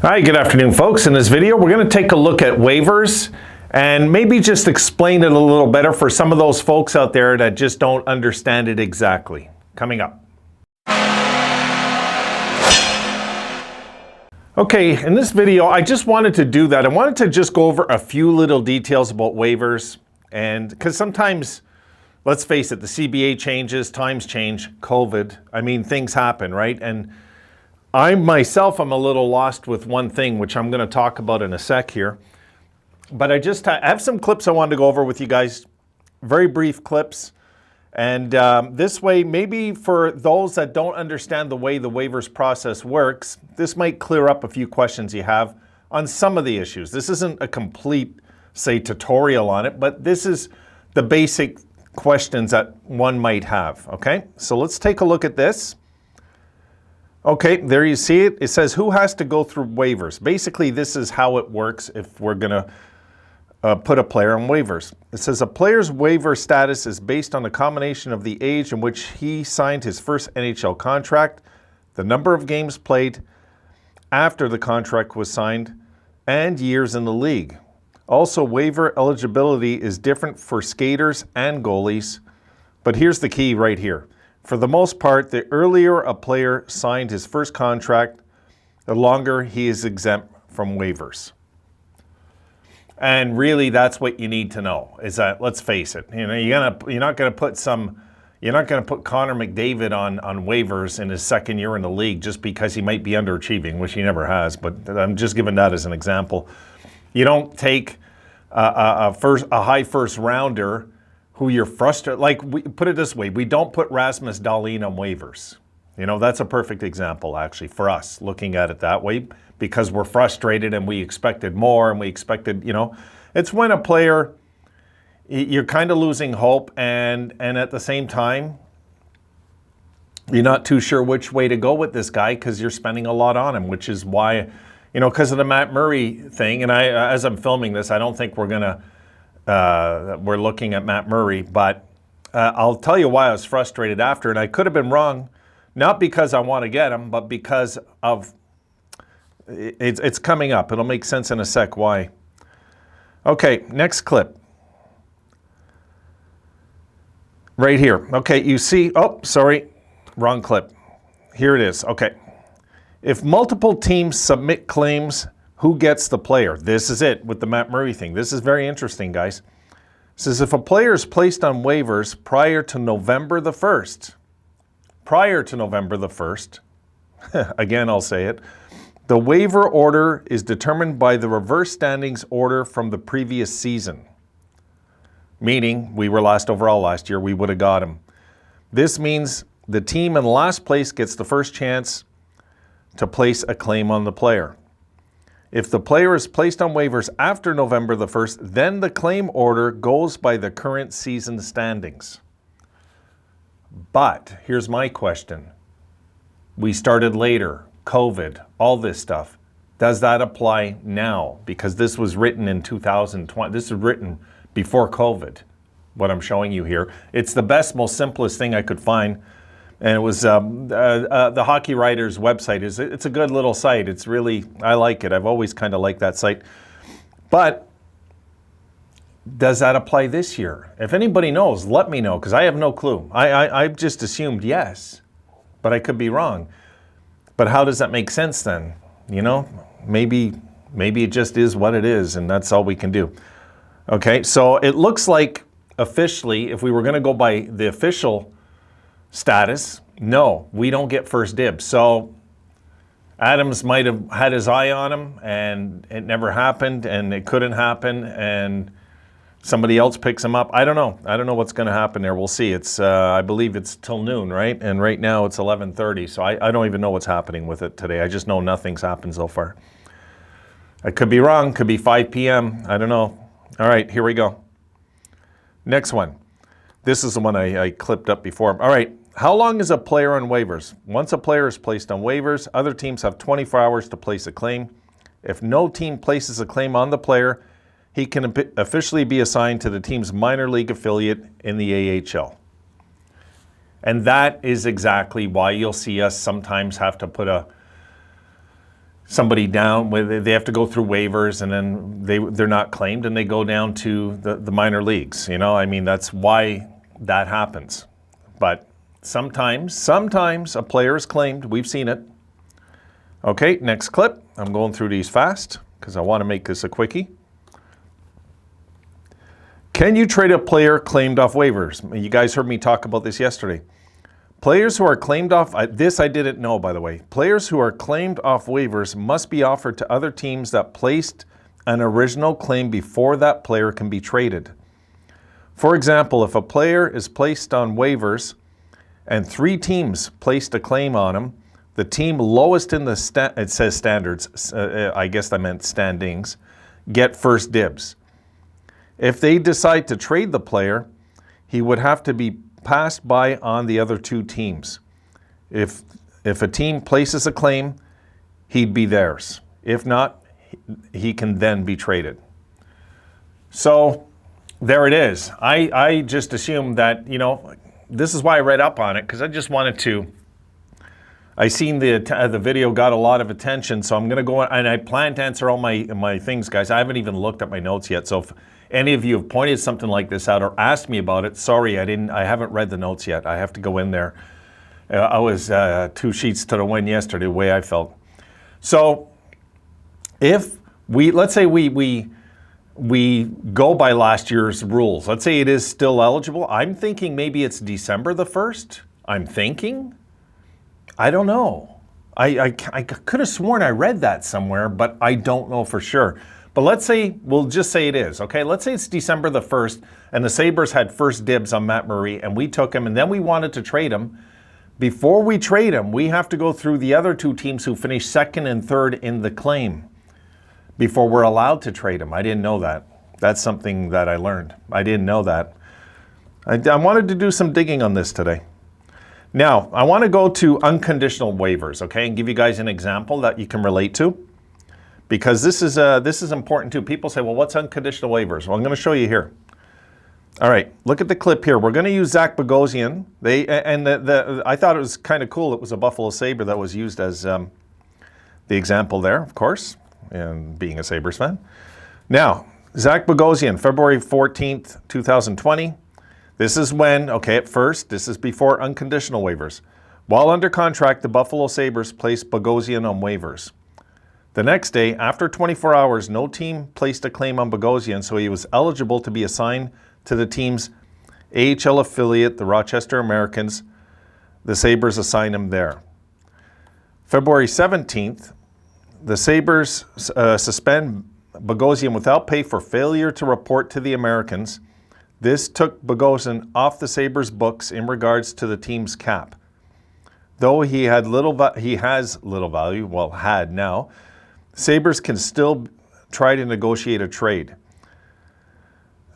Hi, good afternoon, folks. In this video, we're going to take a look at waivers and maybe just explain it a little better for some of those folks out there that just don't understand it exactly. Coming up. Okay, in this video, I just wanted to do that. I wanted to just go over a few little details about waivers, and because sometimes, let's face it, the CBA changes, times change, COVID, I mean, things happen, right? And I myself am a little lost with one thing, which I'm going to talk about in a sec here. But I have some clips I wanted to go over with you guys, very brief clips. And this way, maybe for those that don't understand the way the waivers process works, this might clear up a few questions you have on some of the issues. This isn't a complete, say, tutorial on it, but this is the basic questions that one might have, okay? So let's take a look at this. Okay, there you see it. It says who has to go through waivers. Basically, this is how it works if we're going to put a player on waivers. It says a player's waiver status is based on a combination of the age in which he signed his first NHL contract, the number of games played after the contract was signed, and years in the league. Also, waiver eligibility is different for skaters and goalies. But here's the key right here. For the most part, the earlier a player signed his first contract, the longer he is exempt from waivers. And really, that's what you need to know, is that, let's face it, you're not going to put Connor McDavid on waivers in his second year in the league just because he might be underachieving, which he never has, but I'm just giving that as an example. You don't take a high first rounder who you're frustrated, like, put it this way, we don't put Rasmus Dahlin on waivers. You know, that's a perfect example, actually, for us, looking at it that way, because we're frustrated and we expected more and we expected, it's when a player, you're kind of losing hope and at the same time, you're not too sure which way to go with this guy because you're spending a lot on him, which is why, because of the Matt Murray thing, and as I'm filming this, I don't think we're looking at Matt Murray, but I'll tell you why I was frustrated after, and I could have been wrong, not because I want to get him, but because of, it's coming up. It'll make sense in a sec why. Okay, next clip. Right here. Okay, you see, oh, sorry, wrong clip. Here it is, okay. If multiple teams submit claims, who gets the player? This is it with the Matt Murray thing. This is very interesting, guys. It says if a player is placed on waivers prior to November the 1st, again, I'll say it, the waiver order is determined by the reverse standings order from the previous season. Meaning, we were last overall last year, we would have got him. This means the team in last place gets the first chance to place a claim on the player. If the player is placed on waivers after November the 1st, then the claim order goes by the current season standings. But here's my question. We started later, COVID, all this stuff. Does that apply now? Because this was written in 2020. This was written before COVID, what I'm showing you here. It's the best, most simplest thing I could find. And it was the Hockey Writers website. It's a good little site. It's really, I like it. I've always kind of liked that site. But does that apply this year? If anybody knows, let me know, because I have no clue. I've just assumed yes, but I could be wrong. But how does that make sense then? Maybe it just is what it is, and that's all we can do. Okay, so it looks like officially, if we were going to go by the official status, no, we don't get first dibs. So Adams might have had his eye on him and it never happened and it couldn't happen and somebody else picks him up. I don't know what's going to happen there. We'll see. It's I believe it's till noon, right? And right now it's 11:30, so I don't even know what's happening with it today. I just know nothing's happened so far. I could be wrong. Could be 5 p.m. I don't know. All right, here we go. Next one. This is the one I clipped up before. All right, how long is a player on waivers? Once a player is placed on waivers, other teams have 24 hours to place a claim. If no team places a claim on the player, he can officially be assigned to the team's minor league affiliate in the AHL. And that is exactly why you'll see us sometimes have to put a somebody down, where they have to go through waivers, and then they're not claimed, and they go down to the minor leagues. You know, I mean, that's why that happens. But sometimes a player is claimed. We've seen it. Okay, next clip. I'm going through these fast because I want to make this a quickie. Can you trade a player claimed off waivers? You guys heard me talk about this yesterday. Players who are claimed off, this I didn't know, by the way. Players who are claimed off waivers must be offered to other teams that placed an original claim before that player can be traded. For example, if a player is placed on waivers and 3 teams placed a claim on him, the team lowest in the, it says standards, I guess I meant standings, get first dibs. If they decide to trade the player, he would have to be passed by on the other 2 teams. If a team places a claim, he'd be theirs. If not, he can then be traded. So there it is. I just assumed that, you know, this is why I read up on it, because I just wanted to. I seen the video got a lot of attention, so I'm going to go, and I plan to answer all my things, guys. I haven't even looked at my notes yet, so if any of you have pointed something like this out or asked me about it, sorry, I haven't read the notes yet. I have to go in there. I was 2 sheets to the wind yesterday, the way I felt. So if let's say we go by last year's rules. Let's say it is still eligible. I'm thinking maybe it's December the 1st. I'm thinking. I don't know. I could have sworn I read that somewhere, but I don't know for sure. But let's say, we'll just say it is, okay? Let's say it's December the 1st, and the Sabres had first dibs on Matt Murray, and we took him, and then we wanted to trade him. Before we trade him, we have to go through the other 2 teams who finished 2nd and 3rd in the claim before we're allowed to trade him. I didn't know that. That's something that I learned. I didn't know that. I wanted to do some digging on this today. Now, I want to go to unconditional waivers, okay, and give you guys an example that you can relate to, because this is important too. People say, well, what's unconditional waivers? Well, I'm going to show you here. All right, look at the clip here. We're going to use Zach Bogosian. I thought it was kind of cool. It was a Buffalo Sabre that was used as the example there, of course, and being a Sabres fan. Now, Zach Bogosian, February 14th, 2020. This is when, okay, at first, this is before unconditional waivers. While under contract, the Buffalo Sabres placed Bogosian on waivers. The next day, after 24 hours, no team placed a claim on Bogosian, so he was eligible to be assigned to the team's AHL affiliate, the Rochester Americans. The Sabres assigned him there. February 17th, the Sabres suspend Bogosian without pay for failure to report to the Americans. This took Bogosian off the Sabres' books in regards to the team's cap. Though he has little value, well, had now, Sabres can still try to negotiate a trade.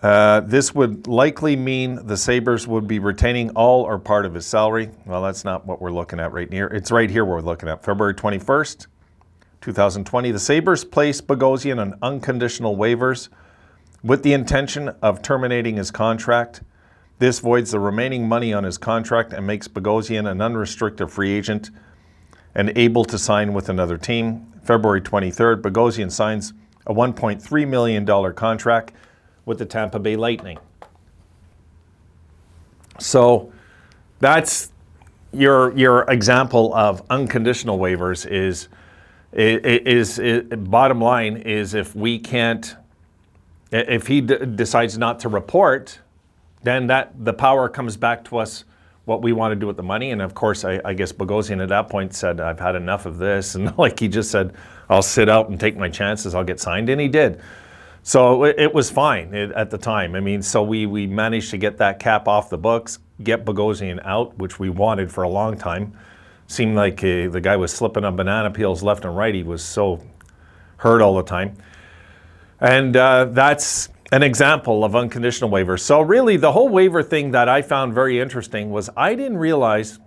This would likely mean the Sabres would be retaining all or part of his salary. Well, that's not what we're looking at right here. It's right here we're looking at. February 21st, 2020, the Sabres placed Bogosian on unconditional waivers with the intention of terminating his contract. This voids the remaining money on his contract and makes Bogosian an unrestricted free agent and able to sign with another team. February 23rd, Bogosian signs a $1.3 million contract with the Tampa Bay Lightning. So that's your example of unconditional waivers. Bottom line is, if we can't, if he decides not to report, then the power comes back to us, what we want to do with the money. And of course, I guess Bogosian at that point said, I've had enough of this. And like he just said, I'll sit out and take my chances, I'll get signed. And he did. So it was fine at the time. I mean, so we managed to get that cap off the books, get Bogosian out, which we wanted for a long time. Seemed like the guy was slipping on banana peels left and right. He was so hurt all the time. And that's an example of unconditional waivers. So really, the whole waiver thing that I found very interesting was I didn't realize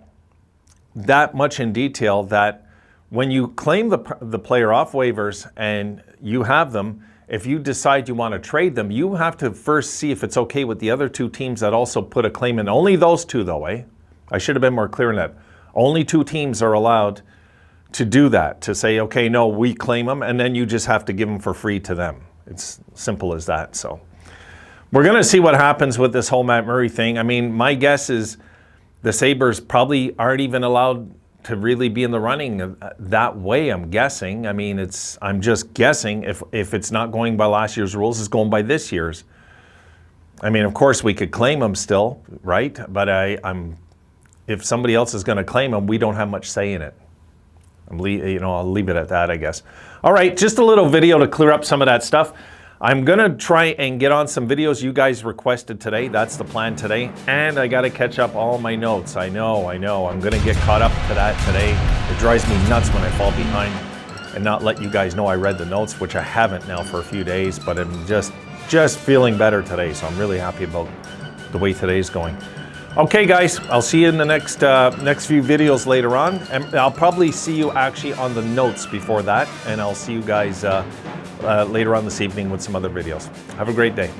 that much in detail that when you claim the player off waivers and you have them, if you decide you want to trade them, you have to first see if it's okay with the other 2 teams that also put a claim in. Only those 2, though, eh? I should have been more clear on that. Only 2 teams are allowed to do that, to say, okay, no, we claim them, and then you just have to give them for free to them. It's simple as that. So we're going to see what happens with this whole Matt Murray thing. I mean, my guess is the Sabres probably aren't even allowed to really be in the running that way, I'm guessing. I mean, I'm just guessing if it's not going by last year's rules, it's going by this year's. I mean, of course, we could claim them still, right? But if somebody else is going to claim them, we don't have much say in it. I'll leave it at that, I guess. All right, just a little video to clear up some of that stuff. I'm going to try and get on some videos you guys requested today. That's the plan today. And I got to catch up all my notes. I know. I'm going to get caught up to that today. It drives me nuts when I fall behind and not let you guys know I read the notes, which I haven't now for a few days, but I'm just feeling better today. So I'm really happy about the way today's going. Okay, guys, I'll see you in the next few videos later on. And I'll probably see you actually on the notes before that. And I'll see you guys later on this evening with some other videos. Have a great day.